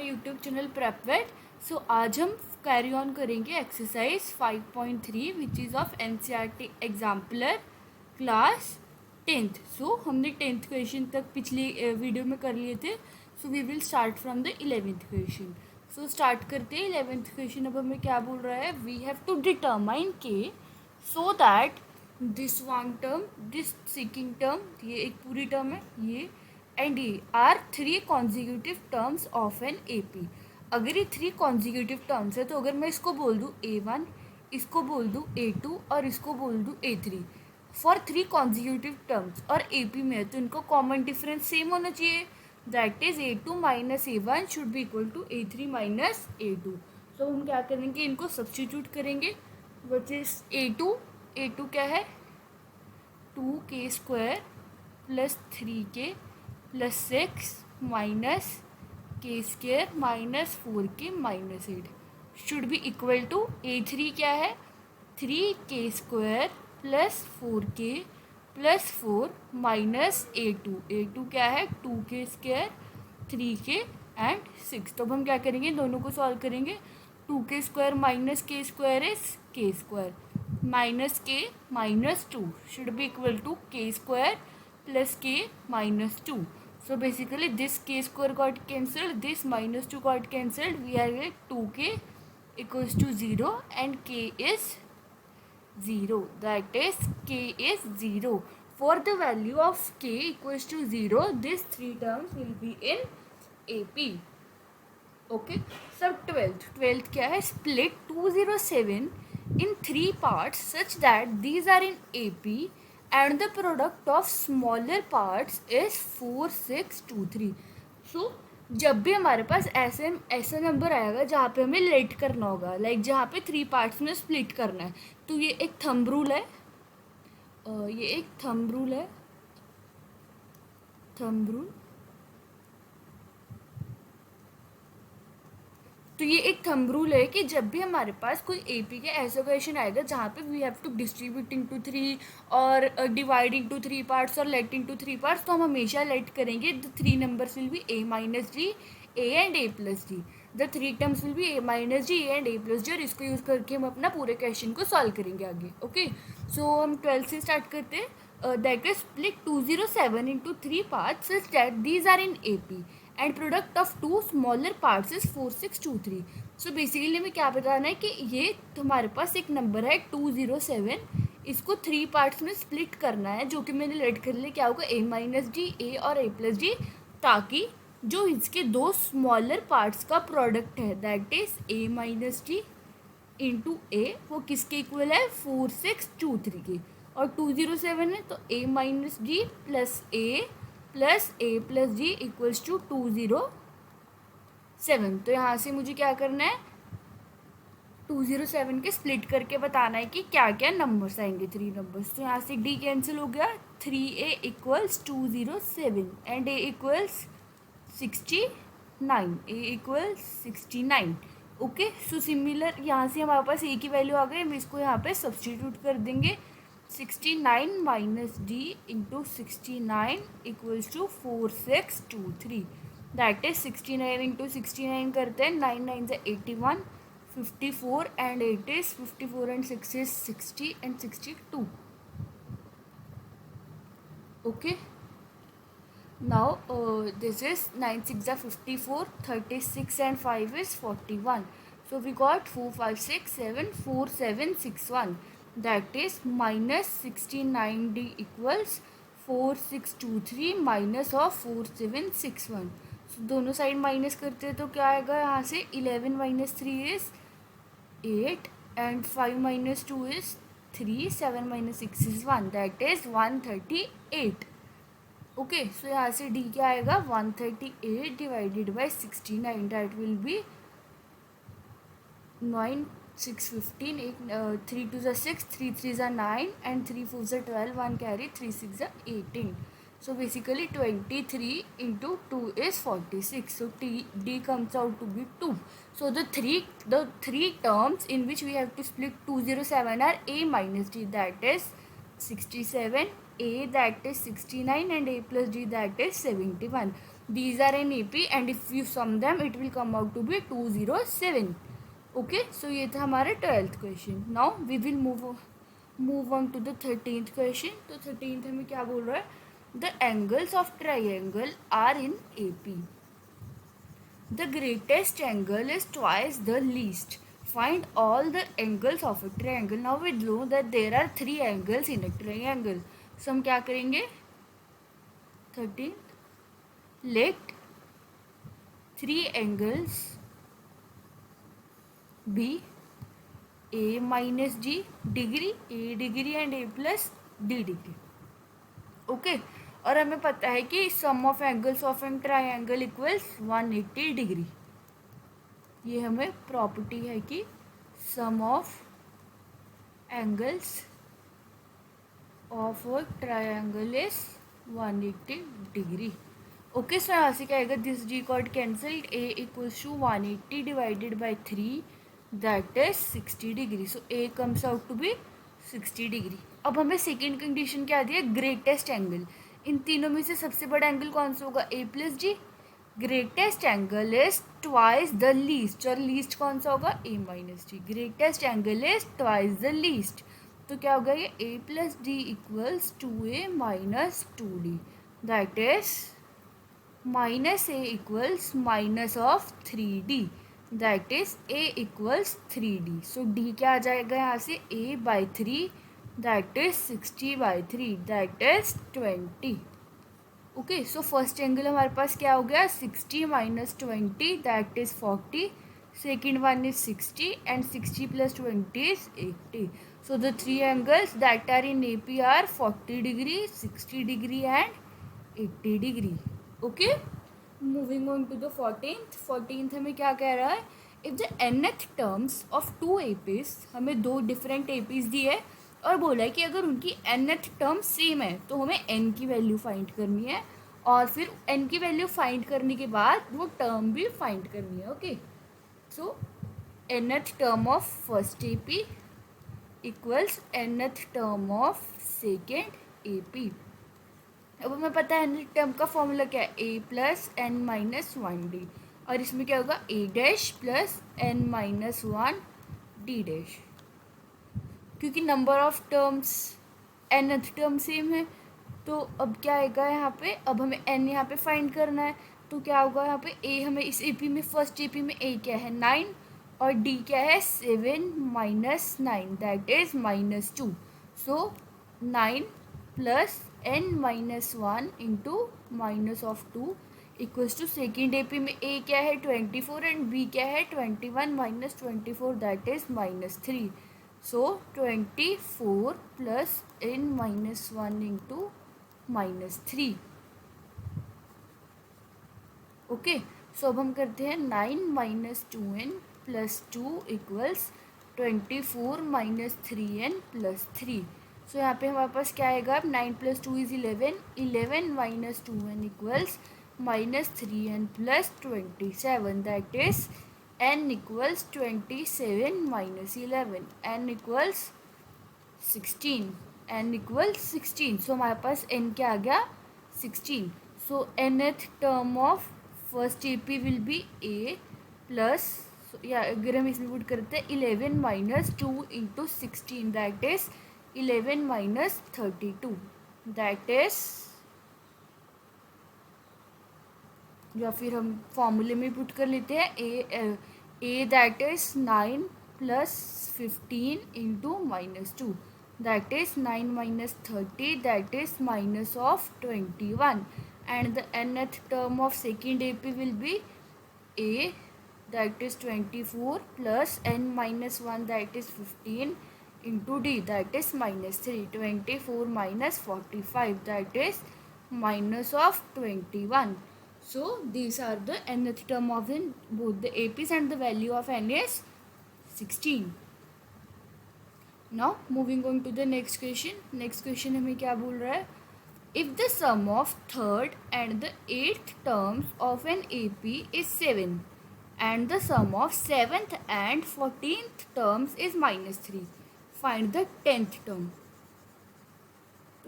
YouTube channel प्रेपवेट। सो आज हम carry on करेंगे exercise 5.3 which is of NCERT exemplar class 10th। सो हमने 10th क्वेश्चन तक पिछली वीडियो में कर लिए थे। So we will start from the 11th question. So start करते हैं 11th क्वेश्चन। अब हमें क्या बोल रहा है, वी हैव टू डिटरमाइन के so that this one term, this seeking term, ये एक पूरी टर्म है ये, एंड ये are 3 consecutive terms of an A P. अगर ये 3 कॉन्जिक्यूटिव टर्म्स है तो अगर मैं इसको बोल दूँ A1, इसको बोल दूँ A2 और इसको बोल दूँ A3 फॉर 3 कॉन्जिक्यूटिव टर्म्स और AP में है तो इनको कॉमन डिफरेंस सेम होना चाहिए, that is A2 minus A1 should be equal to A3 minus A2। So हम क्या करेंगे, इनको सब्सटीट्यूट करेंगे, विच इज A2 क्या है 2k² plus 3k plus 6 minus k² minus 4k minus 8 should be equal to A3 क्या है 3k² plus 4k plus 4 minus A2 क्या है 2k², 3k एंड 6। तो अब हम क्या करेंगे, दोनों को सॉल्व करेंगे। 2k² minus k² is k² minus k minus 2 should be equal to k² plus k minus 2. So basically this k² got cancelled, this minus 2 got cancelled. We are at 2k equals to 0 and k is 0. That is k is 0. For the value of k equals to 0, these 3 terms will be in AP. Okay. So 12th क्या है, split 207 in 3 parts such that these are in AP and the product of smaller parts is 4 6 2 3। सो जब भी हमारे पास ऐसा number आएगा जहाँ पे हमें लेट करना होगा, लाइक जहाँ पे 3 पार्ट्स में स्प्लिट करना है, तो ये एक थंब रूल है, थंब रूल तो ये एक थंब रूल है कि जब भी हमारे पास कोई AP के ऐसा क्वेश्चन आएगा जहाँ पे we have to distribute into 3 और डिवाइड इनटू 3 पार्ट्स और लेट इनटू 3 पार्ट्स, तो हम हमेशा लेट करेंगे the 3 numbers will be A minus D, A and A plus D। The 3 terms will be A minus D, A and A plus D, और इसको use करके हम अपना पूरे क्वेश्चन को सॉल्व करेंगे आगे। ओके, सो हम 12 से स्टार्ट करते हैं। That is split 207 into 3 parts such that these are in AP and product of 2 smaller parts is 4 6 2 3। So basically हमें क्या बताना है कि ये हमारे पास एक नंबर है 207, इसको 3 पार्ट्स में स्प्लिट करना है, जो कि मैंने लेट कर लिया, क्या होगा A माइनस D, A और A प्लस D, ताकि जो इसके 2 स्मॉलर पार्ट्स का प्रोडक्ट है that is A minus D into A, वो किसके इक्वल है 4 6 2 3 के, और 207 है तो A minus D plus A plus A plus D equals to 207। तो यहाँ से मुझे क्या करना है, 207 के स्प्लिट करके बताना है कि क्या क्या नंबर्स आएंगे, 3 नंबर्स। तो यहाँ से D कैंसिल हो गया, 3A equals 207 and A equals 69, A equals 69। Okay, so similar यहाँ से हमारे पास A की वैल्यू आ गई, हम इसको यहाँ पे सब्सटीट्यूट कर देंगे। 69 minus D into 69 equals to 4 6 2 3, that is 69 into 69 करते हैं, 9 9 से 81, 54 and 8 is 54 and 6 is 60 and 62। Okay, now this is 9 6 54, 36 and 5 is 41। So we got 4 5 6 7 4 7 6 1, that is minus 69D equals 4 6 2 3 minus of 4 7 6 1। So दोनों side minus करते हैं तो क्या आएगा, यहाँ से 11 minus 3 is 8 and 5 minus 2 is 3, 7 minus 6 is 1, that is 138। Okay, so यहाँ से D क्या आएगा 138 divided by 69, that will be 9 6 15, 3 2 is 6, 3 3 is 9 and 3 4 is 12, 1 carry, 3 6 is 18। So basically 23 into 2 is 46, so D comes out to be 2। So the three terms in which we have to split 207 are A minus D, that is 67, A that is 69 and A plus D that is 71. These are in AP and if you sum them it will come out to be 207. Okay, so ये था हमारा 12th question. Now we will move on to the 13th question. तो 13th हमें क्या बोल रहा है? The angles of triangle are in AP. The greatest angle is twice the least. Find all the angles of a triangle. Now we know that there are 3 angles in a triangle. So हम क्या करेंगे? 13. Let 3 angles be A minus D degree, A degree and A plus D degree. Okay. और हमें पता है कि sum of angles of an triangle equals 180 degree. ये हमें प्रॉपर्टी है कि sum of angles of a triangle is 180 degree. Okay, so यहाँ से क्या आएगा? This G got cancelled. A equals to 180 divided by 3 that is 60 degree. So A comes out to be 60 degree. अब हमें सेकेंड कंडीशन क्या दी है? Greatest angle. इन तीनों में से सबसे बड़ा एंगल कौन सा होगा? A plus G. Greatest angle is twice the least. और लीस्ट कौन सा होगा? A minus D. Greatest angle is twice the least. तो क्या होगा ये? A plus D equals 2a minus 2d. That is minus A equals minus of 3d. That is a equals 3d. So d क्या आ जाएगा यहाँ से? a by 3 that is 60 by 3 that is 20. Okay, so first angle हमारे पास क्या हो गया? 60 minus 20 that is 40. Second one is 60 and 60 plus 20 is 80. So the 3 angles that are in AP are 40 degree, 60 degree and 80 degree. Okay, moving on to the 14th हमें क्या कह रहा है? If the nth terms of 2 APs, हमें 2 different APs दी है और बोला है कि अगर उनकी nth टर्म सेम है तो हमें n की वैल्यू फाइंड करनी है और फिर n की वैल्यू फाइंड करने के बाद वो टर्म भी फाइंड करनी है. Okay, so nth term of first AP equals nth term of second AP. अब हमें पता है nth टर्म का फॉर्मूला क्या है? a plus n minus 1d. और इसमें क्या होगा? a dash plus n minus 1d dash. क्योंकि number of terms nth term same है तो अब क्या आएगा यहाँ पे? अब हमें n यहाँ पे फाइंड करना है. तो क्या होगा यहाँ पे? a हमें इस AP में, फर्स्ट AP में a क्या है? 9 और d क्या है? 7 minus 9 that is minus 2. So 9 plus n minus 1 into minus of 2 equals to second AP में a क्या है? 24 एंड b क्या है? 21 minus 24 that is minus 3. So 24 plus n minus 1 into minus 3. Okay, सो अब हम करते हैं 9 minus 2n plus 2 equals 24 minus 3n plus 3. सो यहाँ पे हमारे पास क्या आएगा? अब 9 plus 2 is 11. 11 minus 2n equals minus 3n plus 27 that is n equals 27 minus 11. n equals 16. n equals 16. सो हमारे पास n क्या आ गया? 16. सो nth term of first AP will be a plus, या अगर हम इसमें पुट करते हैं 11 minus 2 into 16 that is 11 minus 32 that is, या फिर हम फॉर्मूले में पुट कर लेते हैं a that is 9 plus 15 into minus 2 that is 9 minus 30 that is minus of 21 and the nth term of second AP will be a that is 24 plus n minus 1 that is 15 into d that is minus 3. 24 minus 45 that is minus of 21. So these are the nth term of in both the APs and the value of n is 16. Now moving on to the next question. Next question हमें क्या बोल रहा है? If the sum of third and the eighth terms of an AP is 7 and the sum of 7th and 14th terms is -3, find the 10th term.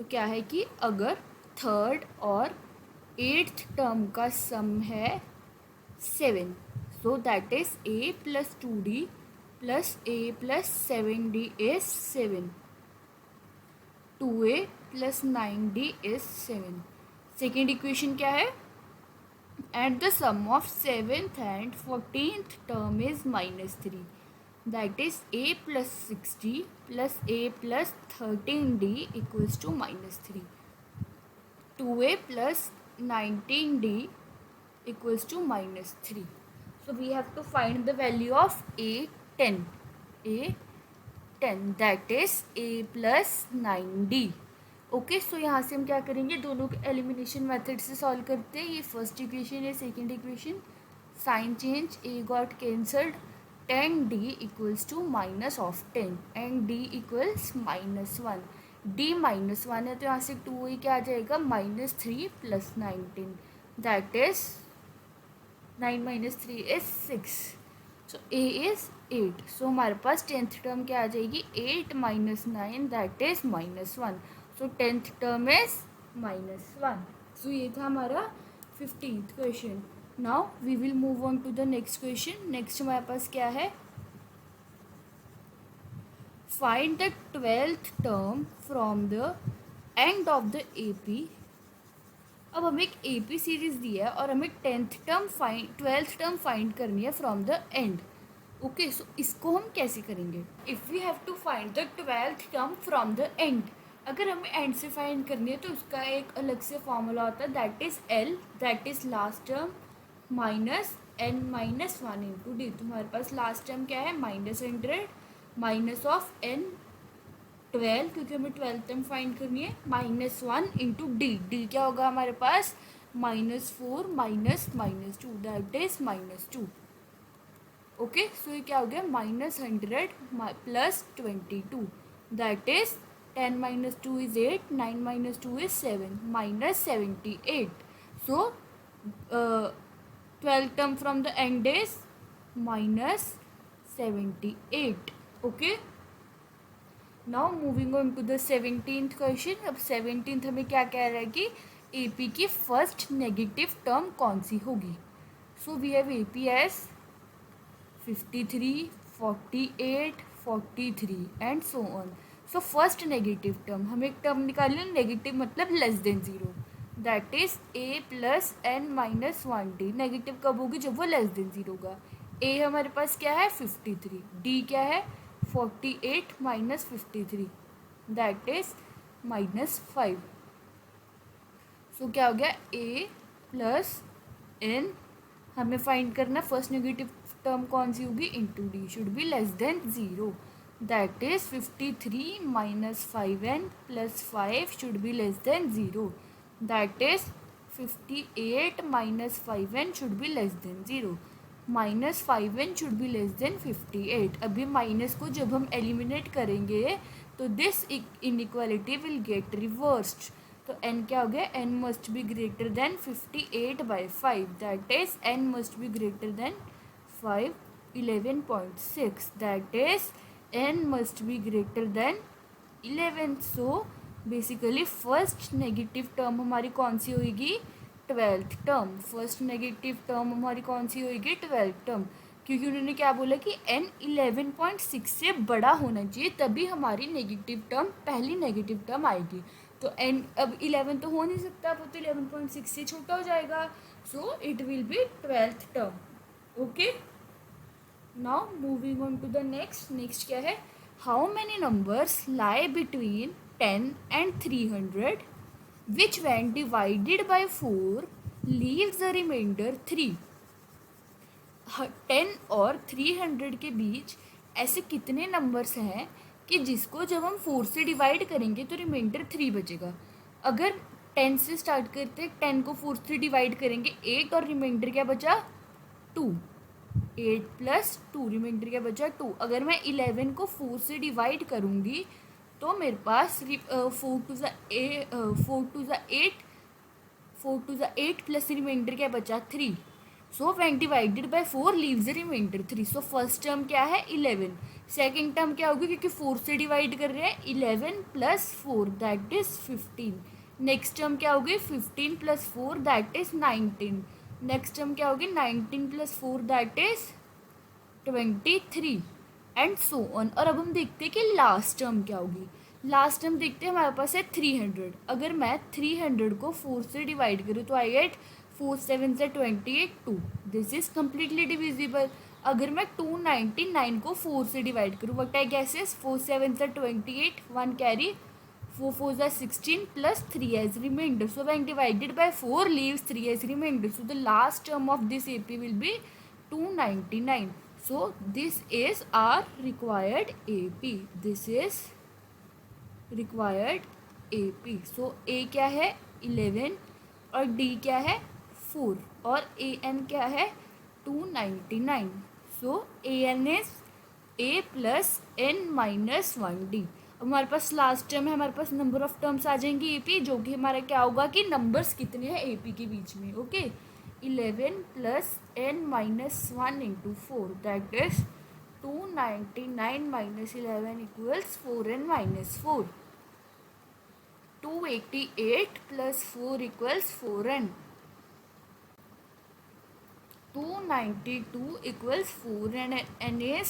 तो क्या है कि अगर थर्ड और एट्थ टर्म का सम है 7, so that is a plus 2d plus a plus 7d is 7, 2a plus 9d is 7. Second equation क्या है? At the sum of 7th and 14th term is -3. That is a plus 6d plus a plus 13d equals to -3. 2a plus 19d equals to -3. So we have to find the value of a10. a10 that is a plus 9d. Okay, so यहाँ से हम क्या करेंगे, दोनों के elimination method से solve करते हैं. ये फर्स्ट इक्वेशन है, second equation, sign change, a got cancelled, 10d equals to minus of 10 and d equals -1. d -1 है तो यहाँ से 2a क्या आ जाएगा, -3 plus 19, that is 9 minus 3 is 6. So a is 8. So हमारे पास 10th टर्म क्या आ जाएगी, 8 minus 9 that is -1. So 10th term is -1. So ये था हमारा 15th question. Now we will move on to the next question. Next हमारे पास क्या है, find the 12th term from the end of the AP. अब हमें एक AP सीरीज दिया है और हमें 12th टर्म फाइंड करनी है from the end. Okay, so इसको हम कैसे करेंगे? If we have to find the 12th term from the end, अगर हमें एंड से फाइंड करनी है तो उसका एक अलग से फॉर्मूला होता है, that is L, that is last term minus n minus 1 into D. तो हमारे पास लास्ट टर्म क्या है, -100 माइनस ऑफ n 12, क्योंकि हमें 12th टर्म फाइंड करनी है, -1 इंटू डी क्या होगा हमारे पास, -4 माइनस -2 दैट इज -2. ओके, सो ये क्या हो गया, -100 plus 22 that is 10 minus 2 is 8, 9 minus 2 is 7, -78. So 12th term from the end is -78. Okay. Now moving on to the 17th question. अब 17th हमें क्या कह रहा है कि AP की फर्स्ट नेगेटिव टर्म कौन सी होगी. So we have AP as 53, 48, 43 and so on. So first negative term, हमें एक टर्म निकालनी है नेगेटिव मतलब less than 0, that is a plus n minus 1d. Negative कब होगी, जब वो लेस देन 0 होगा. a हमारे पास क्या है 53, d क्या है 48 माइनस 53 दैट इज -5. सो क्या हो गया, a प्लस n हमें फाइंड करना, फर्स्ट नेगेटिव टर्म कौन सी होगी, into D should be less than 0, that is 53 minus 5n plus 5 should be less than 0, that is 58 minus 5n should be less than 0, -5n should be less than 58. अभी minus को जब हम eliminate करेंगे तो this inequality will get reversed. तो n क्या हो गया, n must be greater than 58/5 that is n must be greater than 5, 11.6 that is n must be greater than 11. So basically first negative term हमारी कौन सी होगी, 12th term. First negative term हमारी कौन सी होगी, 12th टर्म, क्योंकि उन्होंने क्या बोला कि n 11.6 से बड़ा होना चाहिए तभी हमारी नेगेटिव टर्म, पहली नेगेटिव टर्म आएगी. तो n अब 11 तो हो नहीं सकता, वो तो 11.6 से छोटा हो जाएगा. So it will be 12th term. Okay, now moving on to the next क्या है, how many numbers lie between 10 and 300 which when divided by 4 leaves the remainder 3. 10 और 300 के बीच ऐसे कितने नंबर्स हैं कि जिसको जब हम 4 से डिवाइड करेंगे तो रिमाइंडर 3 बचेगा. अगर 10 से स्टार्ट करते, 10 को 4 से डिवाइड करेंगे 8 और रिमाइंडर क्या बचा 2, 8 प्लस 2 रिमाइंडर क्या बचा 2. अगर मैं 11 को 4 से डिवाइड करूँगी तो मेरे पास 4 टू ज़ा 8 प्लस रिमाइंडर क्या बचा 3. So when divided by 4 leaves the reminder 3. So first term क्या है 11. सेकेंड टर्म क्या होगी, क्योंकि 4 से डिवाइड कर रहे हैं, 11 plus 4 that is 15. Next term क्या होगी 15 plus 4 that is 19. Next term क्या होगी 19 plus 4 that is 23 and so on. और अब हम देखते हैं कि लास्ट टर्म क्या होगी. लास्ट टर्म देखते हैं, हमारे पास है 300. अगर मैं 300 को 4 से डिवाइड करूँ तो आई गेट 4 7 से 28 2. This is completely divisible. अगर मैं 299 को 4 से डिवाइड करूँ, व्हाट आई गेस इज 4 7 से 28 1 carry 4 4 are 16 plus 3 as remainder. So when divided by 4 leaves 3 as remainder. So the last term of this AP will be 299. So this is our required AP. This is required AP. So A क्या है 11 और D क्या है 4 और AN क्या है 299. So AN is A plus N minus 1D. अब हमारे पास लास्ट टर्म है, हमारे पास नंबर ऑफ टर्म्स आ जाएंगे एपी, जो कि हमारा क्या होगा कि नंबर्स कितने हैं एपी के बीच में. Okay 11 plus n minus 1 into 4 that is 299 minus 11 equals 4n minus 4. 288 plus 4 equals 4n. 292 equals 4 and n is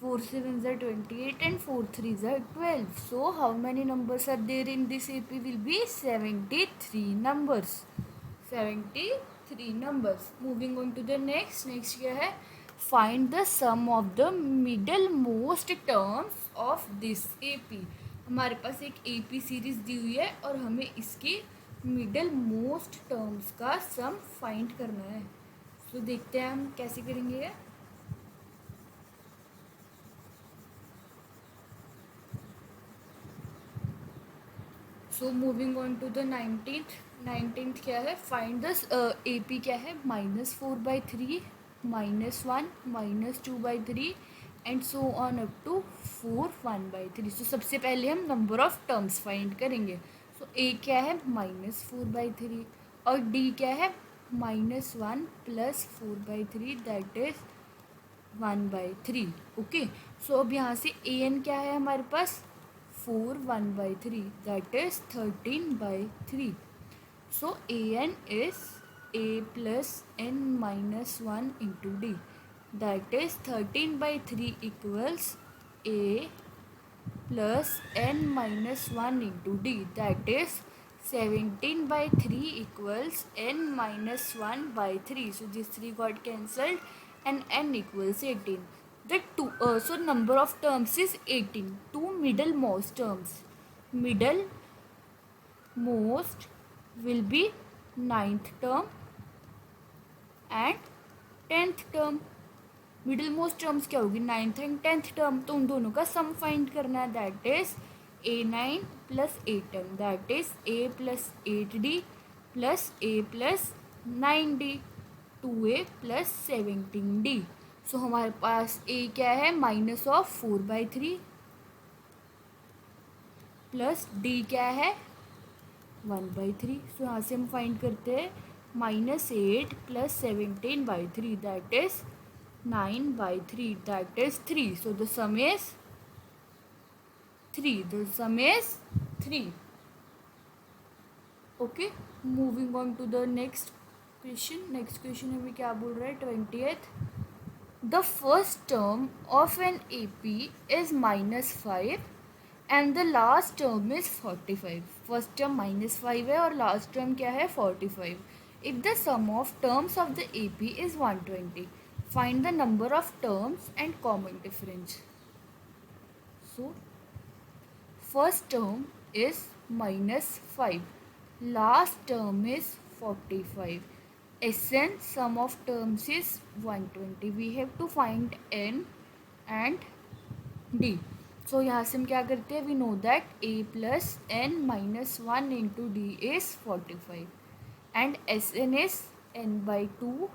4 7s are 28 and 4 3s are 12. So how many numbers are there in this AP will be 73 numbers. 73 numbers. Moving on to the next. Next क्या है find the sum of the middle most terms of this AP. हमारे पास एक AP series दी हुई है और हमें इसकी middle most terms का सम फाइंड करना है. तो देखते हैं हम कैसे करेंगे. So moving on to the 19th क्या है फाइंड दस AP क्या है -4/3 -1 -2/3 and so on up to 4 1/3. So सबसे पहले हम नंबर ऑफ टर्म्स फाइंड करेंगे. सो A क्या है -4/3 और D क्या है -1 plus 4/3 that is 1/3. Okay so अब यहाँ से AN क्या है हमारे पास 4 1/3 that is 13/3. So AN is A plus n minus 1 into D that is 13/3 equals A plus n minus 1 into D that is 17/3 equals n minus 1/3. So this 3 got cancelled and n equals 18. The two so number of terms is 18. Two middle most terms. Middle most will be 9th term and 10th term. Middle most terms क्या होगी 9th and 10th term. तो उन दोनों का sum find करना है that is A9 plus A10 that is A plus 8D plus A plus 9D 2A plus 17D. सो हमारे पास A क्या है -4/3 प्लस D क्या है 1/3. सो यहाँ से हम फाइंड करते हैं -8 plus 17/3 that is 9/3 that is 3. So the sum is 3. The sum is 3. Okay. Moving on to the next question. Next question हमें क्या बोल रहा है 20th. The first term of an AP is -5 and the last term is 45. First term -5 है और last term क्या है 45. If the sum of terms of the AP is 120. Find the number of terms and common difference. So first term is -5. Last term is 45. Sn sum of terms is 120. We have to find n and d. So यहाँ से हम क्या करते हैं we know that a plus n minus 1 into d is 45 and Sn is n/2.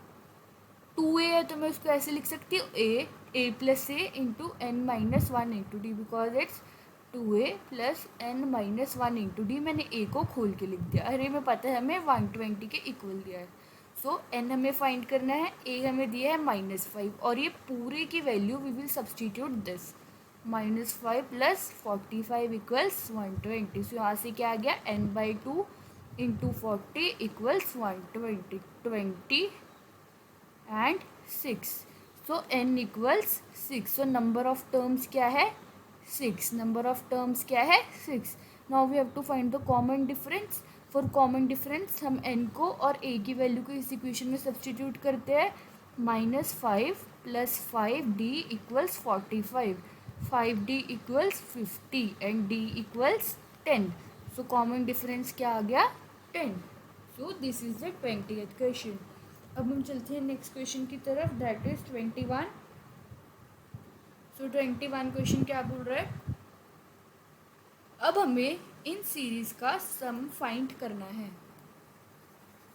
2a है तो मैं उसको ऐसे लिख सकती हूँ a plus a into n minus 1 into d because it's 2a plus n minus 1 into d. मैंने a को खोल के लिख दिया. अरे में पता है हमें 120 के इक्वल दिया है. सो एन हमें फाइंड करना है, ए हमें दिया है -5 और ये पूरे की value we will substitute this -5 + 45 = 120। So यहाँ से क्या आ गया n/2 × 40 = 120 20 एंड 6। So n = 6। सो नंबर ऑफ टर्म्स क्या है 6। नंबर ऑफ टर्म्स क्या है 6। Now we have to find the common difference. For common difference हम n को और a की वैल्यू को इस इक्वेशन में सब्सटीट्यूट करते हैं। -5 + 5d = 45, 5d = 50 and d = 10। So common difference क्या आ गया 10। So this is the 20th question. अब हम चलते हैं नेक्स्ट क्वेश्चन की तरफ, दैट इज 21। सो 21 क्वेश्चन क्या बोल रहा है, अब हमें इन सीरीज का सम फाइंड करना है।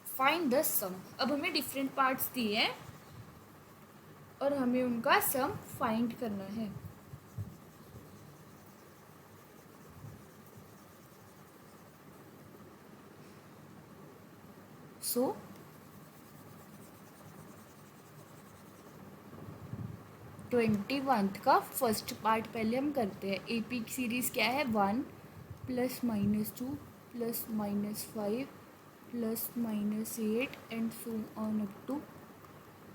फाइंड द सम। अब हमें डिफरेंट पार्ट्स दिए हैं और हमें उनका सम फाइंड करना है। सो 21 का फर्स्ट पार्ट पहले हम करते हैं। AP की सीरीज़ क्या है 1 + -2 + -5 + -8 and so on up to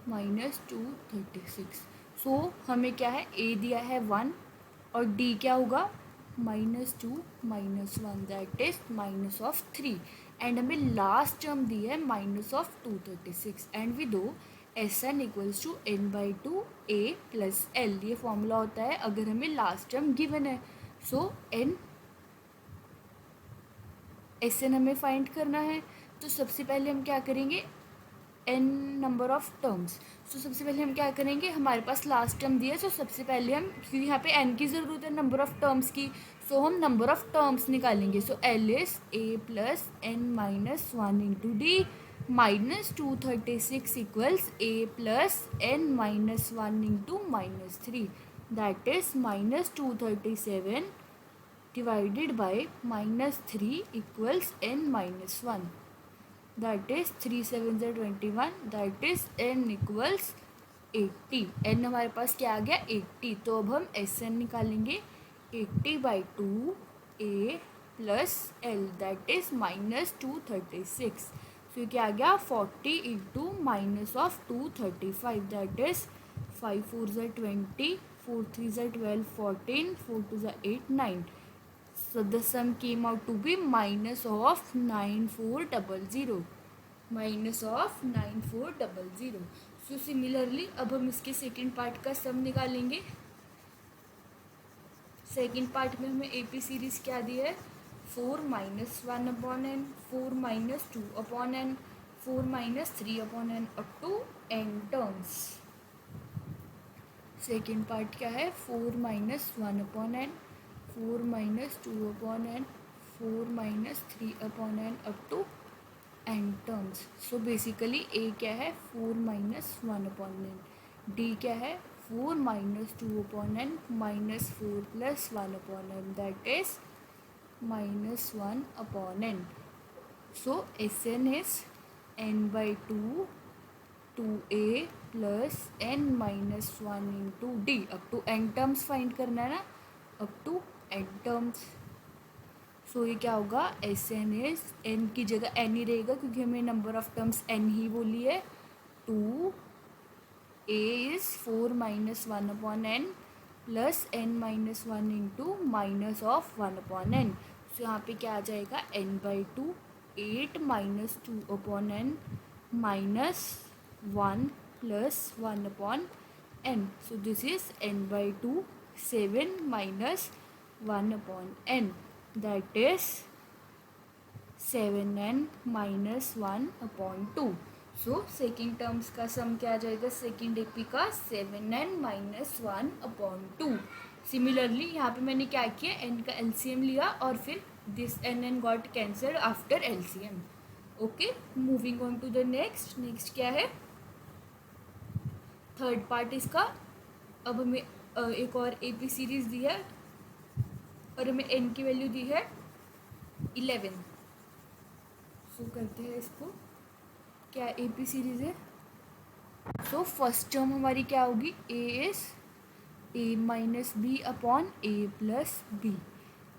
-236। So हमें क्या है A दिया है 1 और D क्या होगा -2 -1 दैट इज -3 एंड हमें लास्ट टर्म दी है -236 एंड वी दो SN = n/2 A + L। ये फॉर्मूला होता है अगर हमें लास्ट टर्म गिवन है। सो SN हमें फाइंड करना है। तो सबसे पहले हम क्या करेंगे n नंबर ऑफ टर्म्स। सो सबसे पहले हम क्या करेंगे, हमारे पास लास्ट टर्म दिया है। सो सबसे पहले हम, क्योंकि यहाँ पे n की ज़रूरत है नंबर ऑफ टर्म्स की, सो हम नंबर ऑफ टर्म्स निकालेंगे। सो L is A + n - 1 × D -236 = A + n - 1 × -3 that is -237 divided by -3 = n - 1 that is 3 7 21 that is n = 80। n हमारे पास क्या आ गया 80। तो अब हम SN निकालेंगे 80/2 A + L दैट इज -236। तो क्या आ गया 40 × -235 that is 5 4 20 4 3 12 14 4 2 8 9। So the sum came out to be -9400 -9400। So similarly अब हम इसके सेकेंड पार्ट का सम निकालेंगे। सेकेंड पार्ट में हमें AP सीरीज क्या दी है 4 - 1/n 4 - 2/n 4 - 3/n up to n terms. Second part क्या है 4 - 1/n 4 - 2/n 4 - 3/n up to n terms. So basically A क्या है 4 - 1/n, D क्या है 4 - 2/n -4 + 1/n that is -1/n। So SN is n/2 2A + n - 1 × D up to n terms find करना है ना, up to n terms. So ये क्या होगा SN इज n की जगह n ही रहेगा क्योंकि हमें नंबर ऑफ टर्म्स n ही बोली है। 2 A is 4 - 1/n + n - 1 × -1/n। सो यहाँ पे क्या आ जाएगा n/2 8 - 2/n -1 + 1/n। So this is n/2 7 - 1/n that is 7n - 1/2। So second terms का सम क्या आ जाएगा सेकेंड AP का 7n - 1/2। सिमिलरली यहाँ पे मैंने क्या किया n का LCM लिया और फिर this n got cancelled after LCM। Okay, moving on to the next क्या है थर्ड पार्ट इसका। अब हमें एक और AP सीरीज दी है और हमें n की वैल्यू दी है 11। सो करते हैं इसको क्या ए पी सीरीज है। सो फर्स्ट टर्म हमारी क्या होगी, A is A minus B upon A plus B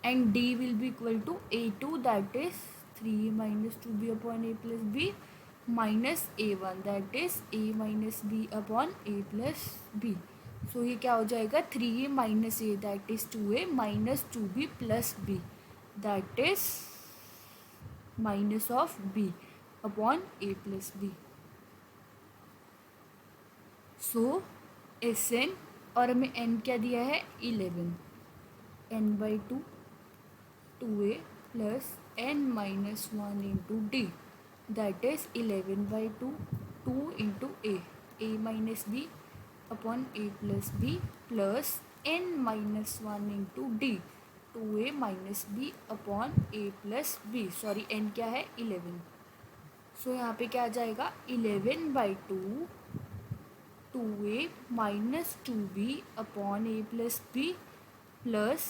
and D will be equal to A two that is 3 minus 2b upon A plus B minus A one that is A minus B upon A plus B. So ये क्या हो जाएगा, 3a minus A that is 2a minus 2b plus B that is minus of b upon A plus B. So S N और हमें n क्या दिया है 11, n by 2 2a plus n minus 1 into d that is 11 by 2 2 into a minus B upon A plus b plus n minus 1 into d 2a minus B upon A plus b, sorry n क्या है 11। सो यहाँ पे क्या आ जाएगा 11 by 2 2a minus 2b upon A plus b plus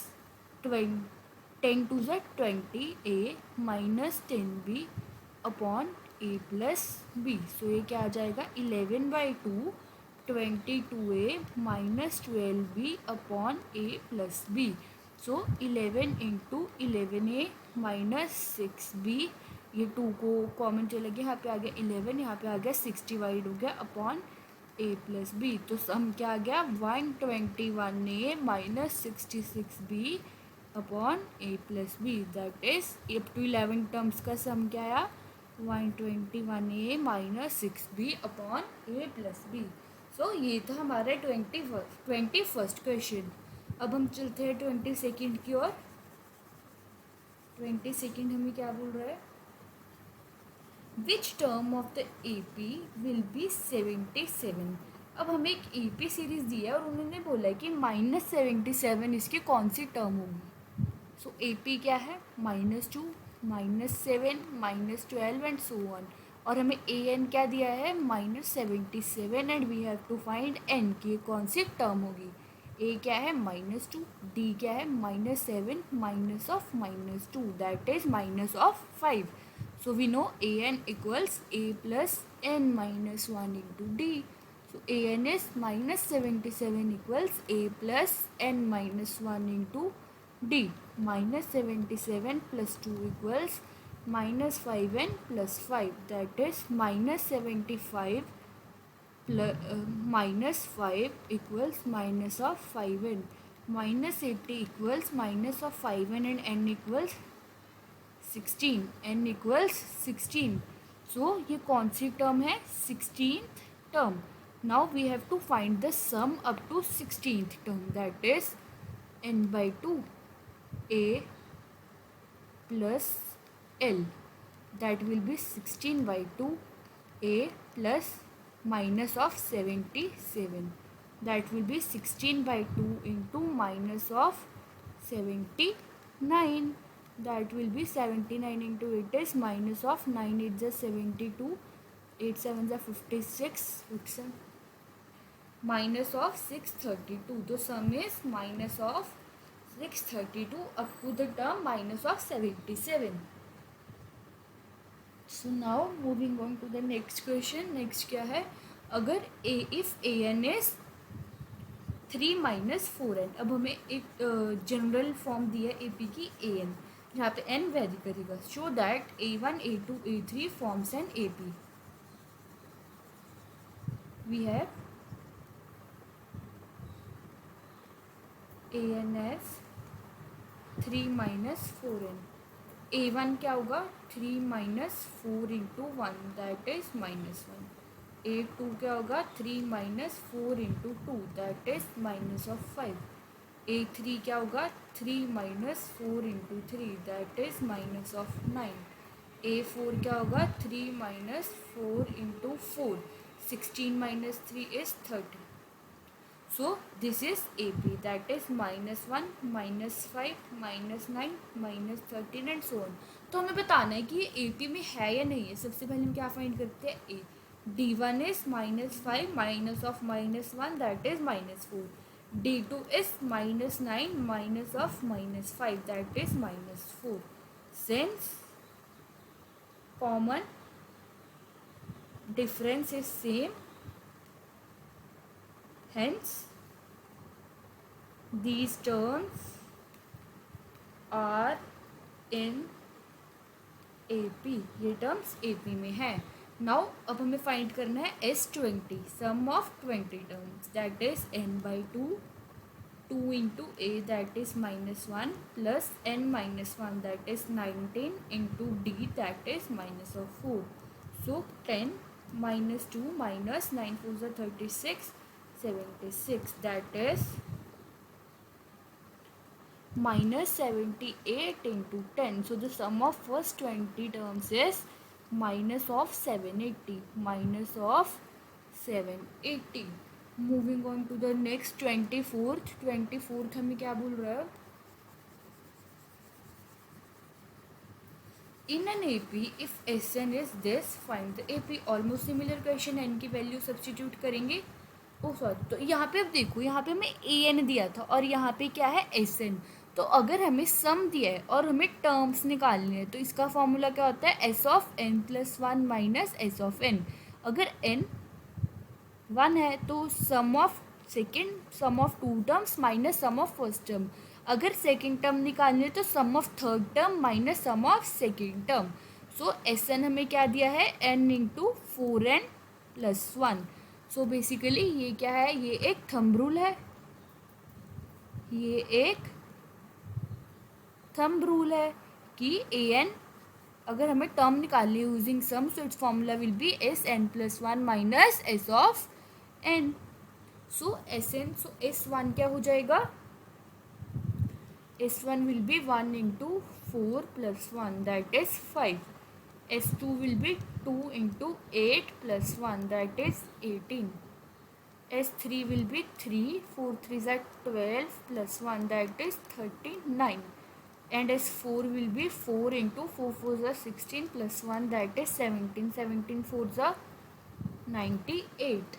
10 twos 20a minus 10b upon A plus B. So ये क्या आ जाएगा 11 by 2 22a minus 12b upon A plus B. So 11 into 11a minus 6b, ये 2 को common चला गया, यहाँ पे आ गया 11, यहाँ पे आ गया 6 डिवाइड हो गया अपॉन ए प्लस बी। तो सम क्या आ गया 121a minus 66b upon A plus B that is up to 11 terms का सम क्या आया 121a माइनस 6b अपॉन ए प्लस बी। सो ये था हमारा 21st क्वेश्चन। अब हम चलते हैं 22nd की ओर। 22nd हमें क्या बोल रहा है, which term of the A P will be 77। अब हमें एक ए पी सीरीज दी है और उन्होंने बोला है कि -77 इसकी कौन सी टर्म होगी। सो ए पी क्या है -2 -7 -12 एंड सो ऑन, और हमें ए एन क्या दिया है -77 and we have to find n की कौन सी टर्म होगी। ए क्या है -2, डी क्या है -7 minus of -2 that is minus of 5। So we know an equals a plus n minus 1 into d. So an is -77 equals a plus n minus 1 into d. -77 plus 2 equals -5n plus 5 that is -75 plus -5 equals minus of 5n. -80 equals minus of 5n and n equals 16, n equals 16। So ये कौन सी term है 16th term. Now we have to find the sum up to 16th term that is n by 2 a plus l that will be 16 by 2 a plus minus of 77 that will be 16 by 2 into minus of 79 that will be 79 into 8 is minus of 9 8 is 72 8 7 is 56 minus of 632। the sum is minus of 632 up to the term minus of 77। so now moving on to the next question। next क्या है, अगर a if an is 3 minus 4n। अब हमें एक general form दिया A P की A N, यहाँ पे n वेरी करेगा। Show that a1 a2 a3 forms an A P. We have a n s 3 minus 4n। a1 क्या होगा 3 minus 4 into 1 that is -1। a2 क्या होगा 3 minus 4 into 2 that is minus of 5। a3 क्या होगा 3 minus 4 into 3 that is minus of 9। a4 क्या होगा 3 minus 4 into 4 16 minus 3 is 30। So this is A P that is -1 -5 -9 -13 and so on. तो हमें बताना है कि ये ए पी में है या नहीं है। सबसे पहले हम क्या फाइंड करते हैं ए d1 is -5 minus of -1 that is -4। d2 is -9 minus of -5 that is -4। since common difference is same, hence these terms are in AP, ये टर्म्स AP में है. नाउ अब हमें फाइंड करना है S20, sum of 20 terms, that is n/2, 2 into A that is -1 plus n-1 that is 19 into D that is -4. So 10 minus 2 minus 9 4 is 36, 76, that is -78 into 10. So the sum of first 20 terms is minus of 780, minus of 780. Moving on to the next 24th हमें क्या बोल रहा है? In an AP if SN is this find the AP. Almost similar question, n की वैल्यू substitute करेंगे. Oh sorry, तो यहाँ पे अब देखो, यहाँ पे हमें AN दिया था और यहाँ पे क्या है SN. तो अगर हमें सम दिया है और हमें टर्म्स निकालने हैं तो इसका फॉर्मूला क्या होता है? S(n+1 minus S(n). अगर n 1 है तो sum of two terms minus sum of first term. अगर सेकेंड टर्म निकालनी है तो sum of third term minus sum of second term. So SN हमें क्या दिया है? n into 4n+1. So basically ये क्या है? ये एक थंब रूल है, ये एक थंब रूल है कि AN अगर हमें टर्म निकालनी है using sum, so it's formula will be SN+1 minus S(n). So SN, so S1 क्या हो जाएगा? S1 will be 1 into 4 plus 1 that is 5. S2 will be 2 into 8 plus 1 that is 18. S3 will be 3, 4 3 is 12 plus 1 that is 39. And S4 will be 4 into 4 4 is 16 plus 1 that is 17. 17 4 is 98.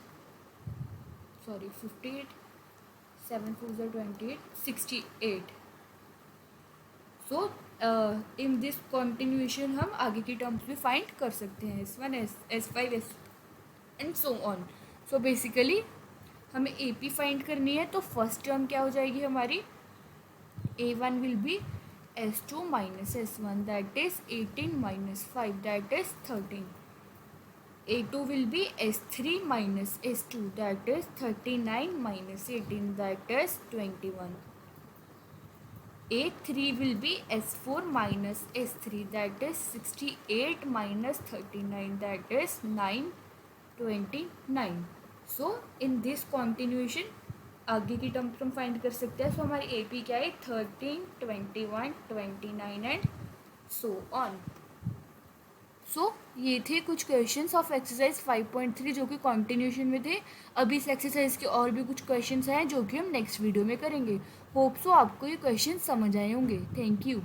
Sorry, 58. 7 4 is 28. 68. So in this continuation हम आगे की terms भी find कर सकते हैं. S1 S5 S and so on. So basically हमें AP find करनी है. तो फर्स्ट टर्म क्या हो जाएगी हमारी? A1 will be S2 minus S1 that is 18 minus 5 that is 13. A2 will be S3 minus S2 that is 39 minus 18 that is 21. A3 will be S4 minus S3 that is 68 minus 39 that is 929. So in this continuation आगे की terms हम find कर सकते हैं. सो हमारी AP क्या है? 13 21 29 and so on. सो ये थे कुछ क्वेश्चंस ऑफ एक्सरसाइज 5.3 जो कि कॉन्टिन्यूशन में थे. अभी इस एक्सरसाइज के और भी कुछ क्वेश्चंस हैं जो कि हम नेक्स्ट वीडियो में करेंगे. होप सो आपको ये क्वेश्चन समझ आए होंगे. Thank you.